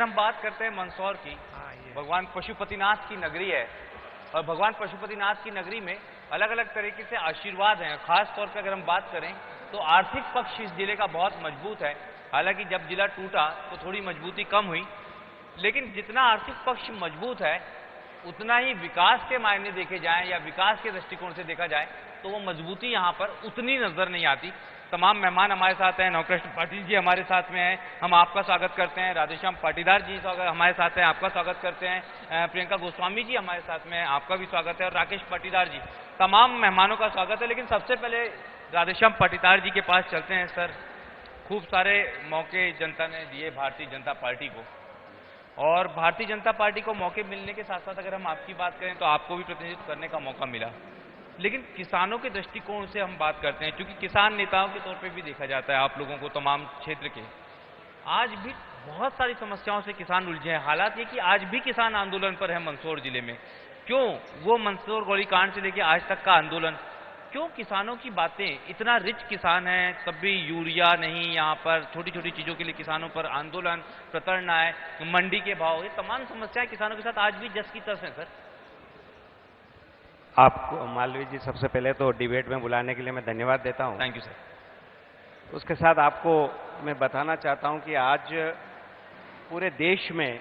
हम बात करते हैं मंदसौर की। भगवान पशुपतिनाथ की नगरी है और भगवान पशुपतिनाथ की नगरी में अलग अलग तरीके से आशीर्वाद हैं। खास तौर पर अगर हम बात करें तो आर्थिक पक्ष इस जिले का बहुत मजबूत है। हालांकि जब जिला टूटा तो थोड़ी मजबूती कम हुई, लेकिन जितना आर्थिक पक्ष मजबूत है उतना ही विकास के मायने देखे जाएं या विकास के दृष्टिकोण से देखा जाए तो वो मजबूती यहाँ पर उतनी नजर नहीं आती। तमाम मेहमान हमारे साथ हैं। नवकृष्ण पाटिल जी हमारे साथ में हैं, हम आपका स्वागत करते हैं। राधेश्याम पाटीदार जी हमारे साथ हैं, आपका स्वागत करते हैं। प्रियंका गोस्वामी जी हमारे साथ में हैं, आपका भी स्वागत है। और राकेश पाटीदार जी, तमाम मेहमानों का स्वागत है। लेकिन सबसे पहले राधेश्याम पाटीदार जी के पास चलते हैं। सर, खूब सारे मौके जनता ने दिए भारतीय जनता पार्टी को, और भारतीय जनता पार्टी को मौके मिलने के साथ साथ अगर हम आपकी बात करें तो आपको भी प्रतिनिधित्व करने का मौका मिला। लेकिन किसानों के दृष्टिकोण से हम बात करते हैं, क्योंकि किसान नेताओं के तौर पे भी देखा जाता है आप लोगों को तमाम क्षेत्र के। आज भी बहुत सारी समस्याओं से किसान उलझे हैं। हालात ये कि आज भी किसान आंदोलन पर है मंदसौर जिले में। क्यों? वो मंदसौर गोलीकांड से लेकर आज तक का आंदोलन। क्यों किसानों की बातें, इतना रिच किसान है तब भी यूरिया नहीं, यहाँ पर छोटी छोटी चीजों के लिए किसानों पर आंदोलन, प्रताड़नाएं, मंडी के भाव, ये तमाम समस्याएं किसानों के साथ आज भी जस की तस है। सर, आपको मालवीय जी, सबसे पहले तो डिबेट में बुलाने के लिए मैं धन्यवाद देता हूं। Thank you sir. उसके साथ आपको मैं बताना चाहता हूं कि आज पूरे देश में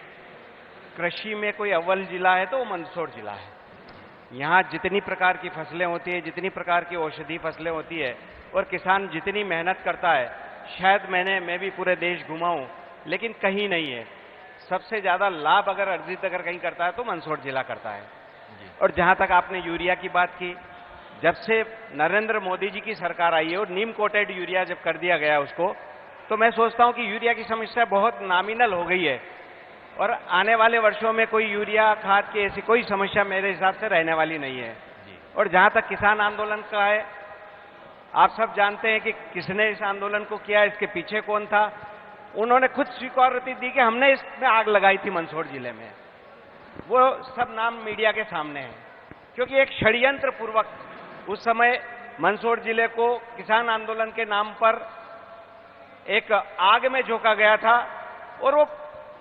कृषि में कोई अव्वल जिला है तो वो मंदसौर जिला है। यहाँ जितनी प्रकार की फसलें होती है, जितनी प्रकार की औषधि फसलें होती है, और किसान जितनी मेहनत करता है, शायद मैं भी पूरे देश घुमा हूं लेकिन कहीं नहीं है। सबसे ज्यादा लाभ अगर अर्जित अगर कहीं करता है तो मंदसौर जिला करता है। और जहां तक आपने यूरिया की बात की, जब से नरेंद्र मोदी जी की सरकार आई है और नीम कोटेड यूरिया जब कर दिया गया उसको, तो मैं सोचता हूं कि यूरिया की समस्या बहुत नॉमिनल हो गई है और आने वाले वर्षों में कोई यूरिया खाद की ऐसी कोई समस्या मेरे हिसाब से रहने वाली नहीं है। और जहां तक किसान आंदोलन का है, आप सब जानते हैं कि किसने इस आंदोलन को किया, इसके पीछे कौन था। उन्होंने खुद स्वीकृति दी कि हमने इसमें आग लगाई थी मंदसौर जिले में। वो सब नाम मीडिया के सामने है, क्योंकि एक षड्यंत्र पूर्वक उस समय मंदसौर जिले को किसान आंदोलन के नाम पर एक आग में झोंका गया था और वो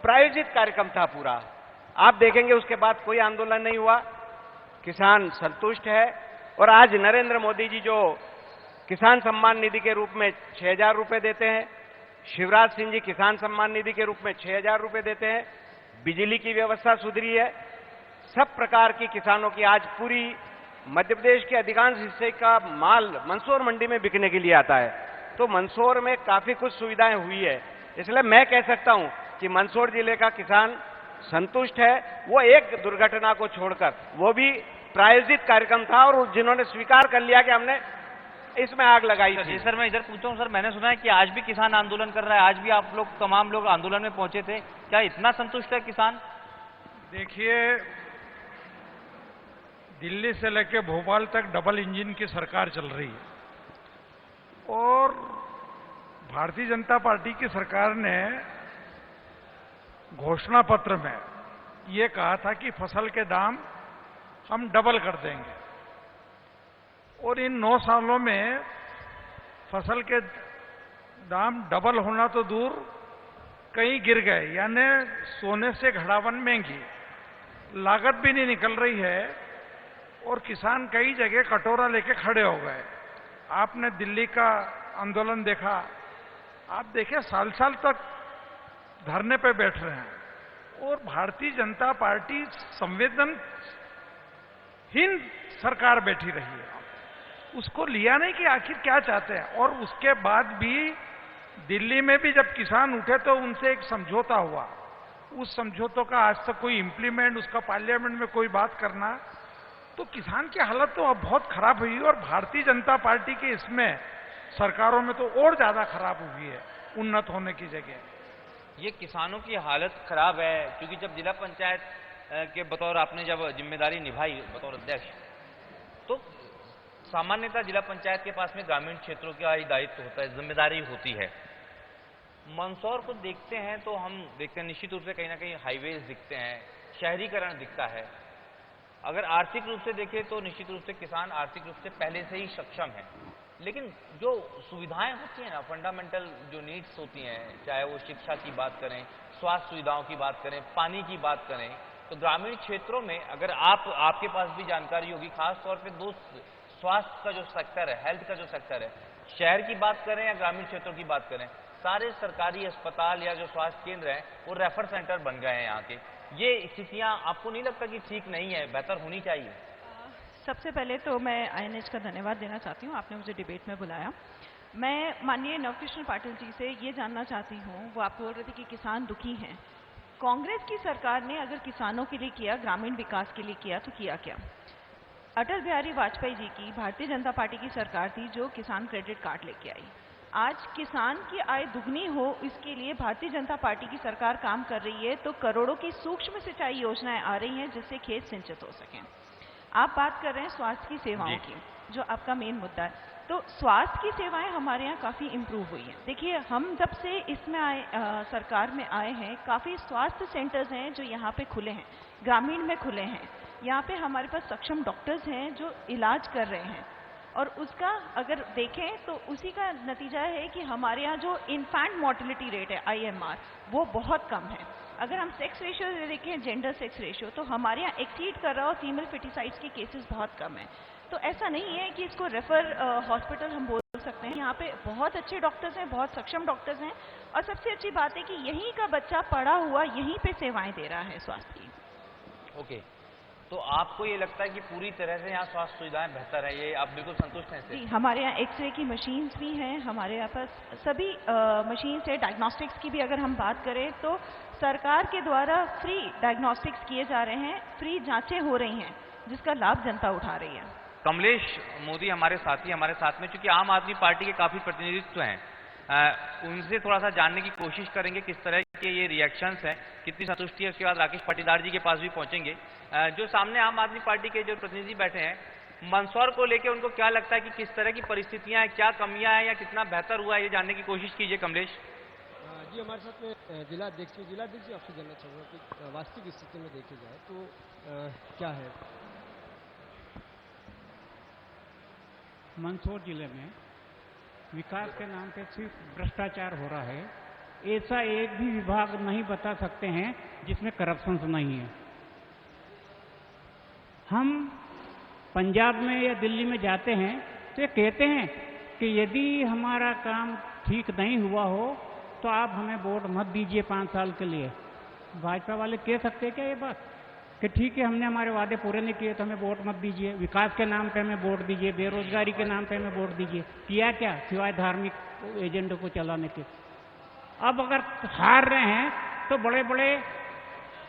प्रायोजित कार्यक्रम था पूरा। आप देखेंगे उसके बाद कोई आंदोलन नहीं हुआ, किसान संतुष्ट है। और आज नरेंद्र मोदी जी जो किसान सम्मान निधि के रूप में 6,000 रुपए देते हैं, शिवराज सिंह जी किसान सम्मान निधि के रूप में 6,000 रुपए देते हैं, बिजली की व्यवस्था सुधरी है, सब प्रकार की किसानों की आज पूरी मध्य प्रदेश के अधिकांश हिस्से का माल मंदसौर मंडी में बिकने के लिए आता है। तो मंदसौर में काफी कुछ सुविधाएं हुई है। इसलिए मैं कह सकता हूं कि मंदसौर जिले का किसान संतुष्ट है। वो एक दुर्घटना को छोड़कर, वो भी प्रायोजित कार्यक्रम था और जिन्होंने स्वीकार कर लिया कि हमने इसमें आग लगाई थी। सर, मैं इधर पूछता हूं। सर, मैंने सुना है कि आज भी किसान आंदोलन कर रहा है, आज भी आप लोग तमाम लोग आंदोलन में पहुंचे थे। क्या इतना संतुष्ट है किसान? देखिए, दिल्ली से लेकर भोपाल तक डबल इंजन की सरकार चल रही है और भारतीय जनता पार्टी की सरकार ने घोषणा पत्र में ये कहा था कि फसल के दाम हम डबल कर देंगे, और इन 9 सालों में फसल के दाम डबल होना तो दूर, कहीं गिर गए। यानी सोने से घड़ावन महंगी, लागत भी नहीं निकल रही है और किसान कई जगह कटोरा लेके खड़े हो गए। आपने दिल्ली का आंदोलन देखा, आप देखिए साल साल तक धरने पे बैठ रहे हैं। और भारतीय जनता पार्टी संवेदनहीन सरकार बैठी रही है, उसको लिया नहीं कि आखिर क्या चाहते हैं। और उसके बाद भी दिल्ली में भी जब किसान उठे तो उनसे एक समझौता हुआ, उस समझौतों का आज तक कोई इंप्लीमेंट, उसका पार्लियामेंट में कोई बात करना, तो किसान की हालत तो अब बहुत खराब हुई। और भारतीय जनता पार्टी के इसमें सरकारों में तो और ज्यादा खराब हुई है उन्नत होने की जगह। ये किसानों की हालत खराब है, क्योंकि जब जिला पंचायत के बतौर आपने जब जिम्मेदारी निभाई बतौर अध्यक्ष, तो सामान्यतः जिला पंचायत के पास में ग्रामीण क्षेत्रों का ही दायित्व होता है, जिम्मेदारी होती है। मंदसौर को देखते हैं तो हम देखते हैं निश्चित रूप से कहीं ना कहीं हाईवेज दिखते हैं, शहरीकरण दिखता है। अगर आर्थिक रूप से देखें तो निश्चित रूप से किसान आर्थिक रूप से पहले से ही सक्षम है, लेकिन जो सुविधाएं होती हैं ना, फंडामेंटल जो नीड्स होती हैं, चाहे वो शिक्षा की बात करें, स्वास्थ्य सुविधाओं की बात करें, पानी की बात करें, तो ग्रामीण क्षेत्रों में अगर आपके पास भी जानकारी होगी, खास तौर पे दो स्वास्थ्य का जो सेक्टर है, हेल्थ का जो सेक्टर है, शहर की बात करें या ग्रामीण क्षेत्रों की बात करें, सारे सरकारी अस्पताल या जो स्वास्थ्य केंद्र हैं वो रेफर सेंटर बन गए हैं यहाँ के। ये स्थितियाँ आपको नहीं लगता कि ठीक नहीं है, बेहतर होनी चाहिए? सबसे पहले तो मैं INH का धन्यवाद देना चाहती हूँ, आपने मुझे डिबेट में बुलाया। मैं माननीय नवकृष्ण पाटिल जी से ये जानना चाहती हूँ, वो आप बोल रहे थे कि किसान दुखी हैं। कांग्रेस की सरकार ने अगर किसानों के लिए किया, ग्रामीण विकास के लिए किया, तो किया क्या? अटल बिहारी वाजपेयी जी की भारतीय जनता पार्टी की सरकार थी जो किसान क्रेडिट कार्ड लेके आई। आज किसान की आय दुगनी हो इसके लिए भारतीय जनता पार्टी की सरकार काम कर रही है, तो करोड़ों की सूक्ष्म सिंचाई योजनाएं आ रही हैं जिससे खेत सिंचित हो सकें। आप बात कर रहे हैं स्वास्थ्य की सेवाओं की, जो आपका मेन मुद्दा है, तो स्वास्थ्य की सेवाएं हमारे यहाँ काफ़ी इम्प्रूव हुई हैं। देखिए, हम जब से इसमें सरकार में आए हैं, काफ़ी स्वास्थ्य सेंटर्स हैं जो यहाँ पे खुले हैं, ग्रामीण में खुले हैं। यहाँ पे हमारे पास सक्षम डॉक्टर्स हैं जो इलाज कर रहे हैं, और उसका अगर देखें तो उसी का नतीजा है कि हमारे यहाँ जो इन्फेंट मोर्टेलिटी रेट है IMR वो बहुत कम है। अगर हम सेक्स रेशियो देखें, जेंडर सेक्स रेशियो, तो हमारे यहाँ एक्सीड कर रहा है और फीमेल फेटिसाइड्स के केसेस बहुत कम है। तो ऐसा नहीं है कि इसको रेफर हॉस्पिटल हम बोल सकते हैं। यहाँ पे बहुत अच्छे डॉक्टर्स हैं, बहुत सक्षम डॉक्टर्स हैं, और सबसे अच्छी बात है कि यहीं का बच्चा पढ़ा हुआ यहीं पे सेवाएं दे रहा है स्वास्थ्य की। ओके, तो आपको ये लगता है कि पूरी तरह से यहाँ स्वास्थ्य सुविधाएं बेहतर है, ये आप बिल्कुल संतुष्ट हैं इससे? जी, हमारे यहाँ एक्सरे की मशीन्स भी हैं, हमारे यहाँ पास सभी मशीन्स है। डायग्नोस्टिक्स की भी अगर हम बात करें तो सरकार के द्वारा फ्री डायग्नोस्टिक्स किए जा रहे हैं, फ्री जांचें हो रही हैं जिसका लाभ जनता उठा रही है। कमलेश मोदी हमारे साथ में, चूंकि आम आदमी पार्टी के काफी प्रतिनिधित्व हैं, उनसे थोड़ा सा जानने की कोशिश करेंगे किस तरह के ये रिएक्शंस हैं, कितनी संतुष्टि है। उसके बाद राकेश पाटीदार जी के पास भी पहुंचेंगे। जो सामने आम आदमी पार्टी के जो प्रतिनिधि बैठे हैं, मंदसौर को लेकर उनको क्या लगता है कि किस तरह की परिस्थितियां हैं, क्या कमियां हैं या कितना बेहतर हुआ है, ये जानने की कोशिश कीजिए। कमलेश जी, हमारे साथ में जिलाध्यक्ष जी, आपसे जानना चाहूँगा कि वास्तविक स्थिति में देखी जाए तो क्या है? मंदसौर जिले में विकास के नाम पे सिर्फ भ्रष्टाचार हो रहा है। ऐसा एक भी विभाग नहीं बता सकते हैं जिसमें करप्शन नहीं है। हम पंजाब में या दिल्ली में जाते हैं तो ये कहते हैं कि यदि हमारा काम ठीक नहीं हुआ हो तो आप हमें वोट मत दीजिए 5 साल के लिए। भाजपा वाले कह सकते हैं क्या ये बात कि ठीक है, हमने हमारे वादे पूरे नहीं किए तो हमें वोट मत दीजिए, विकास के नाम पे हमें वोट दीजिए, बेरोजगारी के नाम पे हमें वोट दीजिए? किया क्या सिवाय धार्मिक एजेंडे को चलाने के? अब अगर हार रहे हैं तो बड़े बड़े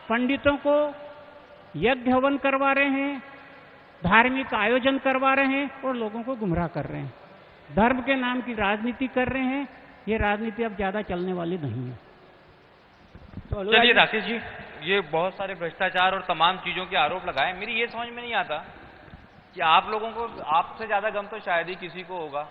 पंडितों को यज्ञ हवन करवा रहे हैं, धार्मिक आयोजन करवा रहे हैं और लोगों को गुमराह कर रहे हैं। धर्म के नाम की राजनीति कर रहे हैं। ये राजनीति अब ज्यादा चलने वाली नहीं है। तो चलिए राकेश जी, ये बहुत सारे भ्रष्टाचार और तमाम चीजों के आरोप लगाए। मेरी ये समझ में नहीं आता कि आप लोगों को, आपसे ज्यादा गम तो शायद ही किसी को होगा।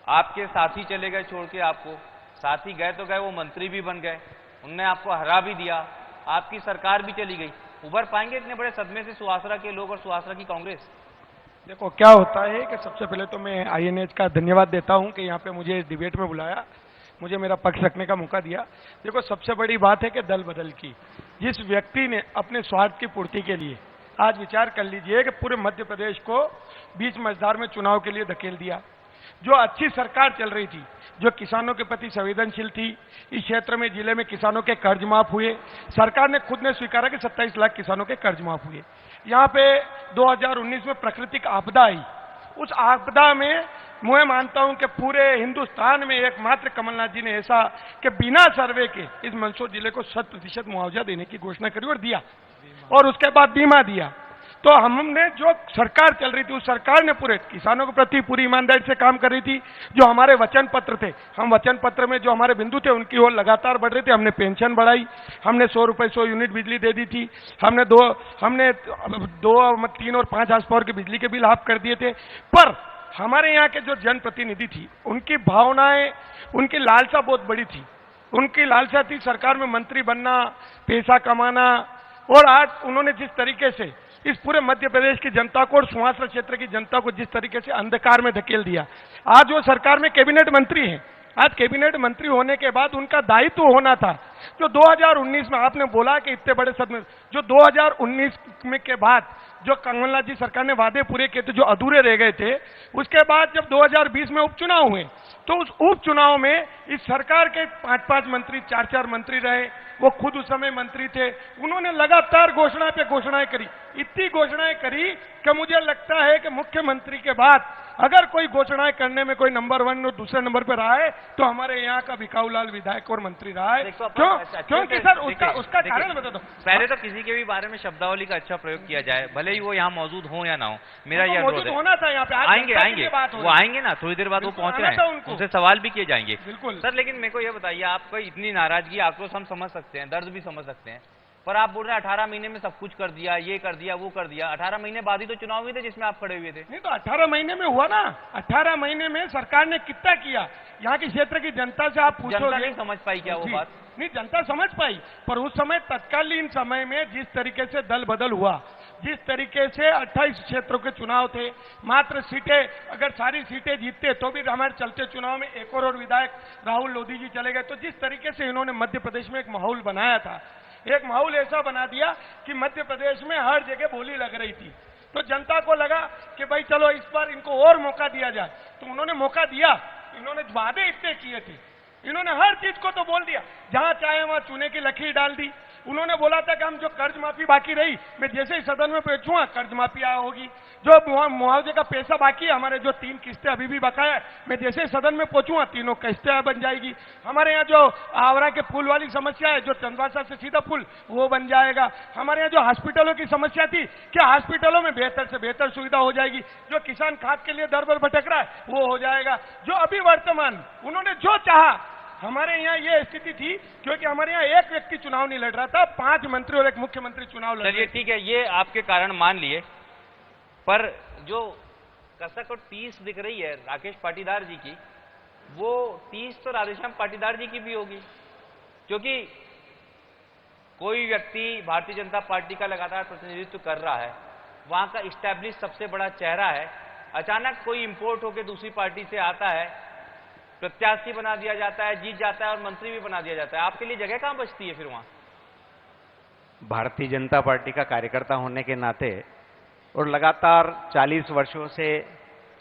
आपके साथी चले गए छोड़ के आपको, साथी गए तो गए, वो मंत्री भी बन गए, उनने आपको हरा भी दिया, आपकी सरकार भी चली गई। उभर पाएंगे इतने बड़े सदमे से सुहासरा के लोग और सुहासरा की कांग्रेस? देखो क्या होता है कि सबसे पहले तो मैं INH का धन्यवाद देता हूं कि यहाँ पे मुझे इस डिबेट में बुलाया, मुझे मेरा पक्ष रखने का मौका दिया। देखो सबसे बड़ी बात है कि दल बदल की, जिस व्यक्ति ने अपने स्वार्थ की पूर्ति के लिए, आज विचार कर लीजिए कि पूरे मध्य प्रदेश को बीच मझधार में चुनाव के लिए धकेल दिया। जो अच्छी सरकार चल रही थी, जो किसानों के प्रति संवेदनशील थी, इस क्षेत्र में जिले में किसानों के कर्ज माफ हुए। सरकार ने खुद ने स्वीकारा कि 27 लाख किसानों के कर्ज माफ हुए। यहाँ पे 2019 में प्राकृतिक आपदा आई, उस आपदा में मैं मानता हूं कि पूरे हिंदुस्तान में एकमात्र कमलनाथ जी ने ऐसा कि बिना सर्वे के इस मंदसौर जिले को 100% मुआवजा देने की घोषणा करी और दिया, और उसके बाद बीमा दिया। तो हमने जो सरकार चल रही थी, उस सरकार ने पूरे किसानों के प्रति पूरी ईमानदारी से काम कर रही थी। जो हमारे वचन पत्र थे, हम वचन पत्र में जो हमारे बिंदु थे उनकी ओर लगातार बढ़ रहे थे। हमने पेंशन बढ़ाई, हमने 100 रुपए 100 यूनिट बिजली दे दी थी, हमने 2, 3 और 5 हाउस पावर के बिजली के बिल हाफ कर दिए थे। पर हमारे यहाँ के जो जनप्रतिनिधि थी, उनकी भावनाएं, उनकी लालसा बहुत बड़ी थी। उनकी लालसा थी सरकार में मंत्री बनना, पैसा कमाना, और आज उन्होंने जिस तरीके से इस पूरे मध्य प्रदेश की जनता को और सुहासरा क्षेत्र की जनता को जिस तरीके से अंधकार में धकेल दिया, आज वो सरकार में कैबिनेट मंत्री हैं, आज कैबिनेट मंत्री होने के बाद उनका दायित्व होना था। जो 2019 में आपने बोला कि इतने बड़े सदमे, जो 2019 में के बाद जो कमलनाथ जी सरकार ने वादे पूरे किए थे जो अधूरे रह गए थे, उसके बाद जब 2020 में उपचुनाव हुए तो उस उपचुनाव में इस सरकार के 5-5 मंत्री, 4-4 मंत्री रहे, वो खुद उस समय मंत्री थे। उन्होंने लगातार घोषणा पे घोषणाएं करी, इतनी घोषणाएं करी कि मुझे लगता है कि मुख्यमंत्री के बाद अगर कोई घोषणाएं करने में कोई नंबर 1 और दूसरे नंबर पर रहा है तो हमारे यहाँ का भिखाऊलाल विधायक और मंत्री रहा है। क्योंकि सर उसका कारण बता दो। पहले तो किसी के भी बारे में शब्दावली का अच्छा प्रयोग किया जाए, भले ही वो यहाँ मौजूद हो या ना हो, मेरा यह अनुरोध है। होना था यहाँ पे, आएंगे वो आएंगे ना, थोड़ी देर बाद वो पहुंच रहे हैं, उनसे सवाल भी किए जाएंगे। बिल्कुल सर, लेकिन मेरे को ये बताइए, आपको इतनी नाराजगी, आक्रोश हम समझ सकते हैं, दर्द भी समझ सकते हैं, पर आप बोल रहे हैं 18 महीने में सब कुछ कर दिया, ये कर दिया, वो कर दिया। 18 महीने बाद ही तो चुनाव हुए थे जिसमें आप खड़े हुए थे। नहीं तो 18 महीने में हुआ ना, 18 महीने में सरकार ने कितना किया, यहाँ की क्षेत्र की जनता से आप पूछोगे। जनता नहीं समझ पाई क्या वो बात? नहीं, जनता समझ पाई, पर उस समय तत्कालीन समय में जिस तरीके से दल बदल हुआ, जिस तरीके से 28 क्षेत्रों के चुनाव थे, मात्र सीटें, अगर सारी सीटें जीतते तो भी हमारे चलते चुनाव में एक और विधायक राहुल लोधी जी चले गए, तो जिस तरीके से इन्होंने मध्य प्रदेश में एक माहौल बनाया था, एक माहौल ऐसा बना दिया कि मध्य प्रदेश में हर जगह बोली लग रही थी, तो जनता को लगा कि भाई चलो इस बार इनको और मौका दिया जाए, तो उन्होंने मौका दिया। इन्होंने वादे इतने किए थे, इन्होंने हर चीज को तो बोल दिया, जहां चाहे वहां चूने की लकीर डाल दी। उन्होंने बोला था कि हम जो कर्ज माफी बाकी रही, मैं जैसे ही सदन में पहुंचूंगा कर्ज माफी होगी, जो मुआवजे का पैसा बाकी है, हमारे जो 3 किस्तें अभी भी बकाया है, मैं जैसे ही सदन में पहुंचूंगा तीनों किस्तें बन जाएगी। हमारे यहाँ जो आवरा के पुल वाली समस्या है, जो चंदवासा से सीधा पुल, वो बन जाएगा। हमारे यहाँ जो हॉस्पिटलों की समस्या थी, क्या हॉस्पिटलों में बेहतर से बेहतर सुविधा हो जाएगी। जो किसान खाद के लिए दर पर भटक रहा है वो हो जाएगा। जो अभी वर्तमान उन्होंने जो चाहा, हमारे यहाँ ये स्थिति थी क्योंकि हमारे यहाँ एक व्यक्ति चुनाव नहीं लड़ रहा था, 5 मंत्री और एक मुख्यमंत्री चुनाव लड़ रहे थे। चलिए ठीक है, ये आपके कारण मान लिए, पर जो कसक और 30 दिख रही है राकेश पाटीदार जी की, वो 30 तो राधेश्याम पाटीदार जी की भी होगी, क्योंकि कोई व्यक्ति भारतीय जनता पार्टी का लगातार प्रतिनिधित्व कर रहा है, वहां का इस्टेब्लिश सबसे बड़ा चेहरा है, अचानक कोई इंपोर्ट होकर दूसरी पार्टी से आता है, प्रत्याशी बना दिया जाता है, जीत जाता है और मंत्री भी बना दिया जाता है, आपके लिए जगह कहां बचती है फिर वहां? भारतीय जनता पार्टी का कार्यकर्ता होने के नाते और लगातार 40 वर्षों से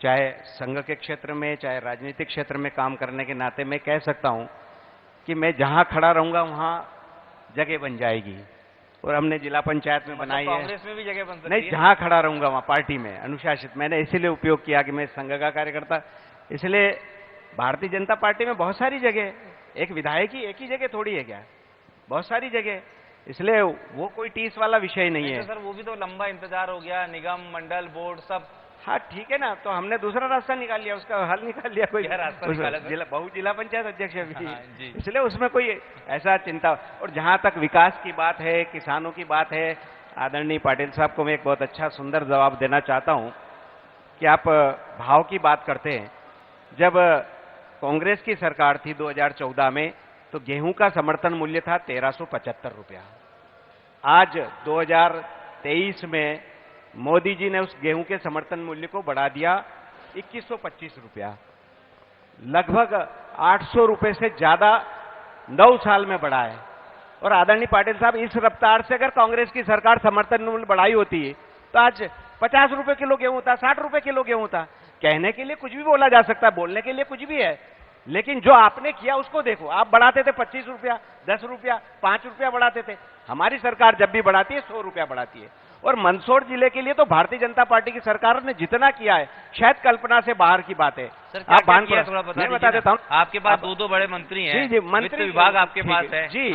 चाहे संघ के क्षेत्र में चाहे राजनीतिक क्षेत्र में काम करने के नाते मैं कह सकता हूं कि मैं जहां खड़ा रहूंगा वहां जगह बन जाएगी, और हमने जिला पंचायत में बनाई है। कांग्रेस में भी जगह बन सकती नहीं, है? जहां खड़ा रहूंगा वहां पार्टी में अनुशासित, मैंने इसीलिए उपयोग किया कि मैं संघ का कार्यकर्ता, इसलिए भारतीय जनता पार्टी में बहुत सारी जगह, एक विधायक की एक ही जगह थोड़ी है क्या, बहुत सारी जगह, इसलिए वो कोई 30 वाला विषय नहीं है। तो सर वो भी तो लंबा इंतजार हो गया, निगम मंडल बोर्ड सब। हाँ ठीक है ना, तो हमने दूसरा रास्ता निकाल लिया, उसका हल निकाल लिया, कोई जिला पंचायत अध्यक्ष भी, इसलिए उसमें कोई ऐसा चिंता। और जहां तक विकास की बात है, किसानों की बात है, आदरणीय पाटिल साहब को मैं एक बहुत अच्छा सुंदर जवाब देना चाहता हूं कि आप भाव की बात करते हैं। जब कांग्रेस की सरकार थी 2014 में, तो गेहूं का समर्थन मूल्य था 1375 रुपया। आज 2023 में मोदी जी ने उस गेहूं के समर्थन मूल्य को बढ़ा दिया 2125 रुपया, लगभग 800 रुपए से ज्यादा 9 साल में बढ़ा है। और आदरणीय पाटिल साहब, इस रफ्तार से अगर कांग्रेस की सरकार समर्थन मूल्य बढ़ाई होती तो आज 50 रुपए किलो गेहूं होता, 60 रुपए किलो गेहूं होता। कहने के लिए कुछ भी बोला जा सकता है, बोलने के लिए कुछ भी है, लेकिन जो आपने किया उसको देखो। आप बढ़ाते थे 25 रुपया, 10 रुपया, 5 रुपया बढ़ाते थे। हमारी सरकार जब भी बढ़ाती है 100 रुपया बढ़ाती है। और मंदसौर जिले के लिए तो भारतीय जनता पार्टी की सरकार ने जितना किया है शायद कल्पना से बाहर की बात है। आप बता देता हूं, आपके पास 2 बड़े मंत्री हैं। जी, मंत्री विभाग आपके पास है जी।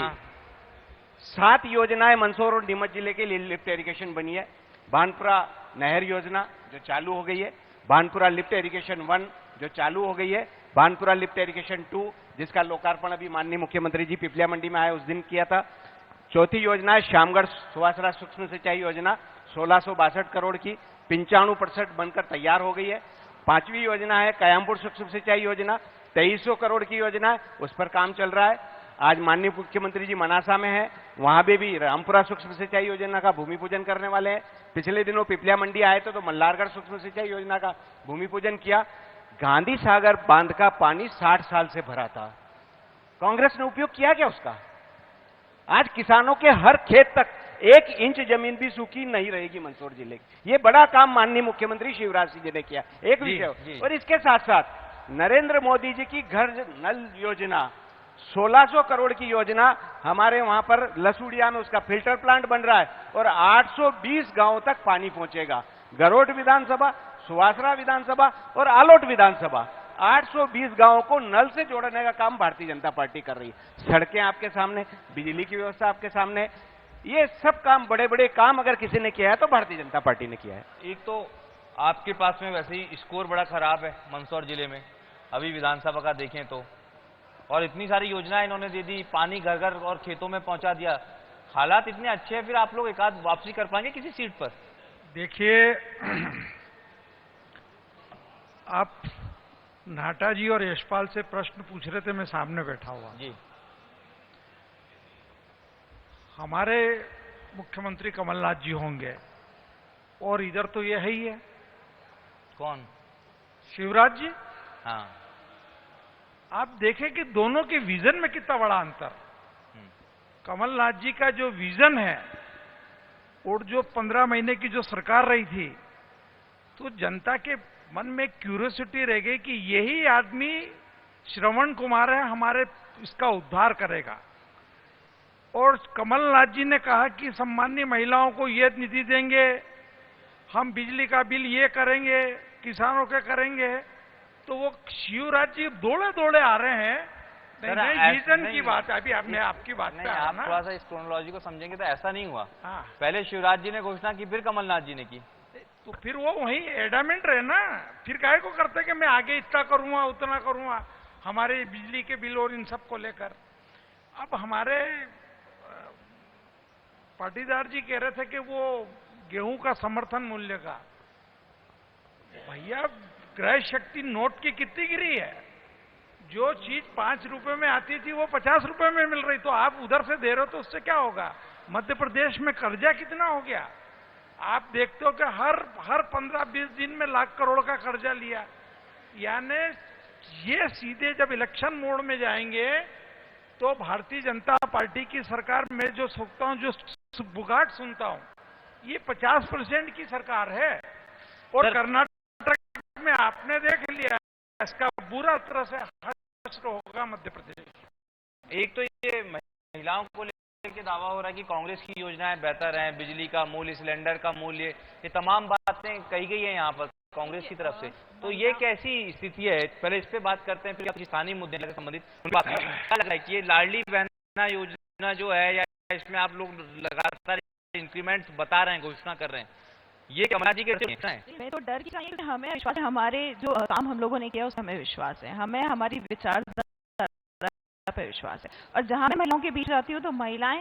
7 योजनाएं मंदसौर और नीमच जिले के लिए लिफ्ट इरिगेशन बनी है। भानपुरा नहर योजना जो चालू हो गई है, भानपुरा लिफ्ट इरिगेशन 1 जो चालू हो गई है, भानपुरा लिफ्ट इरिगेशन 2 जिसका लोकार्पण अभी माननीय मुख्यमंत्री जी पिपलिया मंडी में आए उस दिन किया था। चौथी योजना है श्यामगढ़ सुवासरा सूक्ष्म सिंचाई योजना 1662 करोड़ की, 95% बनकर तैयार हो गई है। 5वीं योजना है कयामपुर सूक्ष्म सिंचाई योजना 2300 करोड़ की योजना है, उस पर काम चल रहा है। आज माननीय मुख्यमंत्री जी मनासा में है, वहां पे भी रामपुरा सूक्ष्म सिंचाई योजना का भूमि पूजन करने वाले हैं। पिछले दिनों पिपलिया मंडी आए थे तो मल्हारगढ़ सूक्ष्म सिंचाई योजना का भूमि पूजन किया। गांधी सागर बांध का पानी 60 साल से भरा था, कांग्रेस ने उपयोग किया क्या उसका? आज किसानों के हर खेत तक 1 इंच जमीन भी सूखी नहीं रहेगी मंदसौर जिले की। ये बड़ा काम माननीय मुख्यमंत्री शिवराज सिंह जी ने किया, एक विषय। और इसके साथ साथ नरेंद्र मोदी जी की घर नल योजना, 1600 करोड़ की योजना, हमारे वहां पर लसूड़िया में उसका फिल्टर प्लांट बन रहा है और 820 गांवों तक पानी पहुंचेगा। गरोट विधानसभा, सुवासरा विधानसभा और आलोट विधानसभा, 820 गांवों को नल से जोड़ने का काम भारतीय जनता पार्टी कर रही है। सड़कें आपके सामने, बिजली की व्यवस्था आपके सामने, ये सब काम, बड़े बड़े काम अगर किसी ने किया है तो भारतीय जनता पार्टी ने किया है। एक तो आपके पास में वैसे ही स्कोर बड़ा खराब है मंदसौर जिले में, अभी विधानसभा का देखें तो, और इतनी सारी योजनाएं इन्होंने दे दी, पानी घर घर और खेतों में पहुंचा दिया, हालात इतने अच्छे हैं, फिर आप लोग एक आध वापसी कर पाएंगे किसी सीट पर? देखिए, आप नाटा जी और यशपाल से प्रश्न पूछ रहे थे, मैं सामने बैठा हुआ जी। हमारे मुख्यमंत्री कमलनाथ जी होंगे और इधर तो ये है ही है। कौन? शिवराज जी। हाँ। आप देखें कि दोनों के विजन में कितना बड़ा अंतर। कमलनाथ जी का जो विजन है और जो 15 महीने की जो सरकार रही थी, तो जनता के मन में क्यूरियोसिटी रह गई कि यही आदमी श्रवण कुमार है, हमारे इसका उद्धार करेगा। और कमलनाथ जी ने कहा कि सम्मानीय महिलाओं को ये निधि देंगे, हम बिजली का बिल ये करेंगे, किसानों के करेंगे, तो वो शिवराज जी दौड़े दौड़े आ रहे हैं। नहीं, विजन की बात है, अभी आपने आपकी बात पे आप थोड़ा सा इस क्रोनोलॉजी को समझेंगे तो ऐसा नहीं हुआ। हाँ। पहले शिवराज जी ने घोषणा की, फिर कमलनाथ जी ने की, तो फिर वो वही एडामेंट रहे ना, फिर काहे को करते कि मैं आगे इतना करूंगा उतना करूंगा, हमारे बिजली के बिल और इन सब को लेकर। अब हमारे पाटीदार जी कह रहे थे कि वो गेहूं का समर्थन मूल्य का, भैया क्रय शक्ति नोट की कितनी गिरी है? जो चीज 5 रुपए में आती थी वो 50 रुपए में मिल रही, तो आप उधर से दे रहे हो तो उससे क्या होगा? मध्य प्रदेश में कर्जा कितना हो गया? आप देखते हो कि हर 15-20 दिन में लाख करोड़ का कर्जा लिया। यानी ये सीधे जब इलेक्शन मोड में जाएंगे तो भारतीय जनता पार्टी की सरकार में जो सोचता हूं, जो बुगाट सुनता हूं, ये 50% की सरकार है। और कर्नाटक में आपने देख लिया, इसका बुरा तरह से हश्र होगा मध्य प्रदेश। एक तो ये महिलाओं को लेकर दावा हो रहा है कि कांग्रेस की योजनाएं बेहतर हैं, बिजली का मूल्य, सिलेंडर का मूल्य, ये तमाम बातें कही गई है यहाँ पर कांग्रेस की तरफ से। तो ये कैसी स्थिति है? पहले इस पे बात करते हैं, फिर स्थानीय मुद्दे से संबंधित क्या लग रहा है कि ये लाडली बहना योजना जो है, या इसमें आप लोग लगातार इंक्रीमेंट बता रहे हैं, घोषणा कर रहे हैं, ये कमलनाथ जी के मैं तो डर की चाहिए, हमें विश्वास है, हमारे जो काम हम लोगों ने किया उसमें हमें विश्वास है, हमें हमारी विचारधारा पे विश्वास है। और जहां मैं महिलाओं के बीच रहती हूँ तो महिलाएं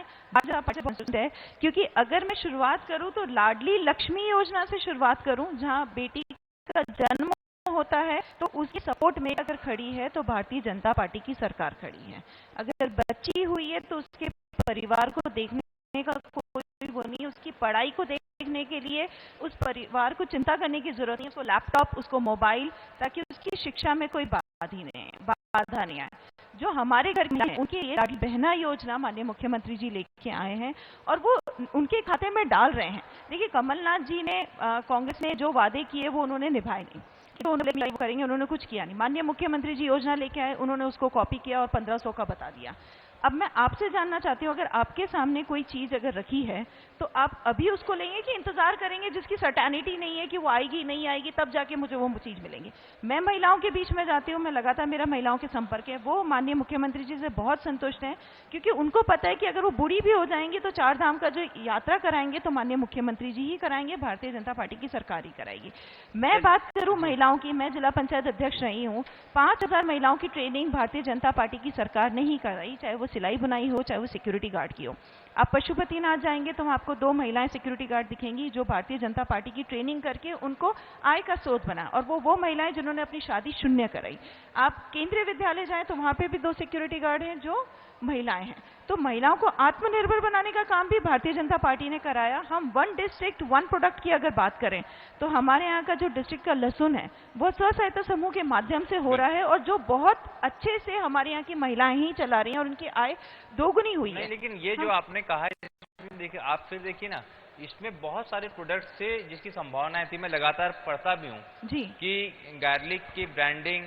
है, क्योंकि अगर मैं शुरुआत करूं तो लाडली लक्ष्मी योजना से शुरुआत करूं, जहां बेटी का जन्म होता है तो उसकी सपोर्ट में अगर खड़ी है तो भारतीय जनता पार्टी की सरकार खड़ी है। अगर बच्ची हुई है तो उसके परिवार को देखने का कोई वो नहीं, उसकी पढ़ाई को देखने के लिए उस परिवार को चिंता करने की जरूरत नहीं, उसको लैपटॉप, उसको मोबाइल, ताकि उसकी शिक्षा में कोई बाधा नहीं आए। जो हमारे घर में है उनके ये लाडली बहना योजना माननीय मुख्यमंत्री जी लेके आए हैं और वो उनके खाते में डाल रहे हैं। देखिए, कमलनाथ जी ने कांग्रेस ने जो वादे किए वो उन्होंने निभाए नहीं, तो उन्होंने करेंगे, उन्होंने कुछ किया नहीं। माननीय मुख्यमंत्री जी योजना लेके आए, उन्होंने उसको कॉपी किया और 1500 का बता दिया। अब मैं आपसे जानना चाहती हूँ, अगर आपके सामने कोई चीज अगर रखी है तो आप अभी उसको लेंगे कि इंतजार करेंगे जिसकी सर्टेनिटी नहीं है कि वो आएगी नहीं आएगी, तब जाके मुझे वो चीज मिलेंगी? मैं महिलाओं के बीच में जाती हूँ, मैं लगातार, मेरा महिलाओं के संपर्क है, वो माननीय मुख्यमंत्री जी से बहुत संतुष्ट हैं, क्योंकि उनको पता है कि अगर वो बूढ़ी भी हो जाएंगी तो 4 धाम का जो यात्रा कराएंगे तो माननीय मुख्यमंत्री जी ही कराएंगे, भारतीय जनता पार्टी की सरकार ही कराएगी। मैं बात करूं महिलाओं की, मैं जिला पंचायत अध्यक्ष रही हूँ, 5000 महिलाओं की ट्रेनिंग भारतीय जनता पार्टी की सरकार ने ही कराई, चाहे वो सिलाई बुनाई हो, चाहे वो सिक्योरिटी गार्ड की हो। आप पशुपतिनाथ जाएंगे तो आपको 2 महिलाएं सिक्योरिटी गार्ड दिखेंगी जो भारतीय जनता पार्टी की ट्रेनिंग करके उनको आय का स्रोत बना, और वो महिलाएं जिन्होंने अपनी शादी शून्य कराई। आप केंद्रीय विद्यालय जाएं तो वहां पे भी 2 सिक्योरिटी गार्ड हैं जो महिलाएं हैं। तो महिलाओं को आत्मनिर्भर बनाने का काम भी भारतीय जनता पार्टी ने कराया। हम 1 डिस्ट्रिक्ट 1 प्रोडक्ट की अगर बात करें तो हमारे यहाँ का जो डिस्ट्रिक्ट का लहसुन है वो स्व सहायता समूह के माध्यम से हो रहा है, और जो बहुत अच्छे से हमारे यहाँ की महिलाएं ही चला रही हैं और उनकी आय दोगुनी हुई है। लेकिन ये जो आपने कहा है, देखिए आप फिर देखिए ना, इसमें बहुत सारे प्रोडक्ट्स से जिसकी संभावनाएं थी, मैं लगातार पढ़ता भी हूँ जी कि गार्लिक की ब्रांडिंग,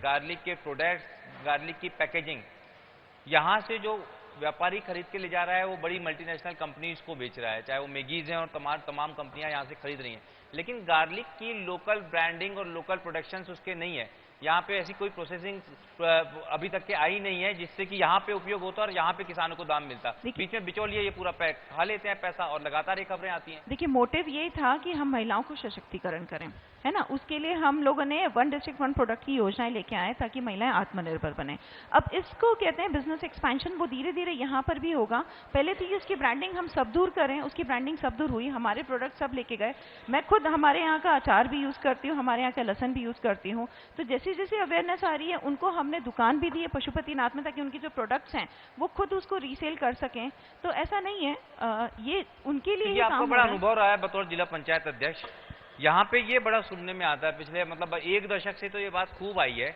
गार्लिक के प्रोडक्ट्स, गार्लिक की पैकेजिंग, यहाँ से जो व्यापारी खरीद के ले जा रहा है वो बड़ी मल्टीनेशनल कंपनीज को बेच रहा है, चाहे वो मैगीज हैं और तमाम कंपनियां यहाँ से खरीद रही हैं। लेकिन गार्लिक की लोकल ब्रांडिंग और लोकल प्रोडक्शन उसके नहीं है। यहाँ पे ऐसी कोई प्रोसेसिंग अभी तक के आई नहीं है जिससे कि यहाँ पे उपयोग होता और यहाँ पे किसानों को दाम मिलता। बीच में बिचौलिए ये पूरा पैक खा लेते हैं पैसा, और लगातार ये खबरें आती हैं। देखिए, मोटिव यही था कि हम महिलाओं को सशक्तिकरण करें, है ना। उसके लिए हम लोगों ने 1 डिस्ट्रिक्ट 1 प्रोडक्ट की योजनाएं लेके आए ताकि महिलाएं आत्मनिर्भर बने। अब इसको कहते हैं बिजनेस एक्सपेंशन, वो धीरे धीरे यहाँ पर भी होगा। पहले थी कि उसकी ब्रांडिंग हम सब दूर करें, उसकी ब्रांडिंग सब दूर हुई, हमारे प्रोडक्ट सब लेके गए। मैं खुद हमारे यहाँ का अचार भी यूज करती हूँ, हमारे यहाँ का लहसन भी यूज करती हूँ। तो जैसे जैसे अवेयरनेस आ रही है, उनको हमने दुकान भी दी है पशुपतिनाथ में, ताकि उनकी जो प्रोडक्ट्स हैं वो खुद उसको रीसेल कर सकें। तो ऐसा नहीं है, ये उनके लिए ये आपको बड़ा अनुभव रहा है बतौर जिला पंचायत अध्यक्ष। यहाँ पे ये बड़ा सुनने में आता है, पिछले मतलब 1 दशक से तो ये बात खूब आई है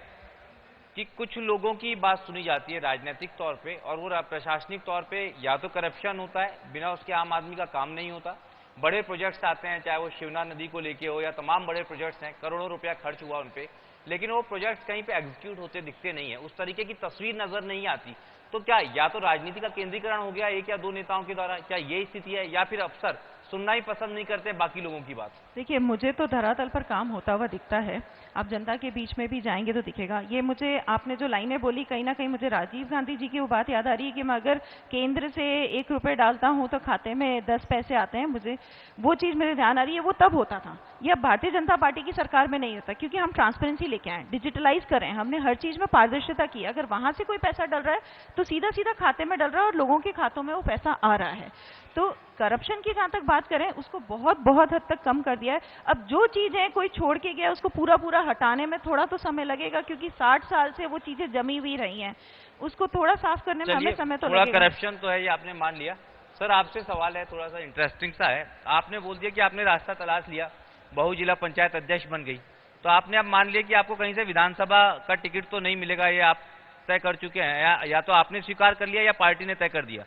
कि कुछ लोगों की बात सुनी जाती है राजनीतिक तौर पे, और वो प्रशासनिक तौर पे या तो करप्शन होता है, बिना उसके आम आदमी का काम नहीं होता। बड़े प्रोजेक्ट्स आते हैं, चाहे वो शिवना नदी को लेके हो या तमाम बड़े प्रोजेक्ट्स हैं, करोड़ों रुपया खर्च हुआ उन पे, लेकिन वो प्रोजेक्ट्स कहीं पे एग्जीक्यूट होते दिखते नहीं है, उस तरीके की तस्वीर नजर नहीं आती। तो क्या या तो राजनीति का केंद्रीकरण हो गया 1 या 2 नेताओं के द्वारा, क्या ये स्थिति है, या फिर अफसर सुनना ही पसंद नहीं करते बाकी लोगों की बात? देखिए, मुझे तो धरातल पर काम होता हुआ दिखता है। आप जनता के बीच में भी जाएंगे तो दिखेगा। ये मुझे आपने जो लाइनें बोली, कहीं ना कहीं मुझे राजीव गांधी जी की वो बात याद आ रही है कि मैं अगर केंद्र से 1 रुपए डालता हूं तो खाते में 10 पैसे आते हैं। मुझे वो चीज मेरे ध्यान आ रही है, वो तब होता था। ये अब भारतीय जनता पार्टी की सरकार में नहीं होता, क्योंकि हम ट्रांसपेरेंसी लेके आए, डिजिटलाइज करें, हमने हर चीज में पारदर्शिता की। अगर वहां से कोई पैसा डल रहा है तो सीधा सीधा खाते में डल रहा है और लोगों के खातों में वो पैसा आ रहा है। तो करप्शन की जहां तक बात करें, उसको बहुत हद तक कम कर दिया है। अब जो चीजें कोई छोड़ के गया उसको पूरा हटाने में थोड़ा तो समय लगेगा, क्योंकि 60 साल से वो चीजें जमी हुई रही हैं। उसको थोड़ा साफ करने में हमें समय तो लगेगा। थोड़ा करप्शन तो है, ये आपने मान लिया। सर, आपसे सवाल है, थोड़ा सा इंटरेस्टिंग सा है। आपने बोल दिया कि आपने रास्ता तलाश लिया, बहु जिला पंचायत अध्यक्ष बन गई, तो आपने अब मान लिया कि आपको कहीं से विधानसभा का टिकट तो नहीं मिलेगा, ये आप तय कर चुके हैं, या तो आपने स्वीकार कर लिया या पार्टी ने तय कर दिया?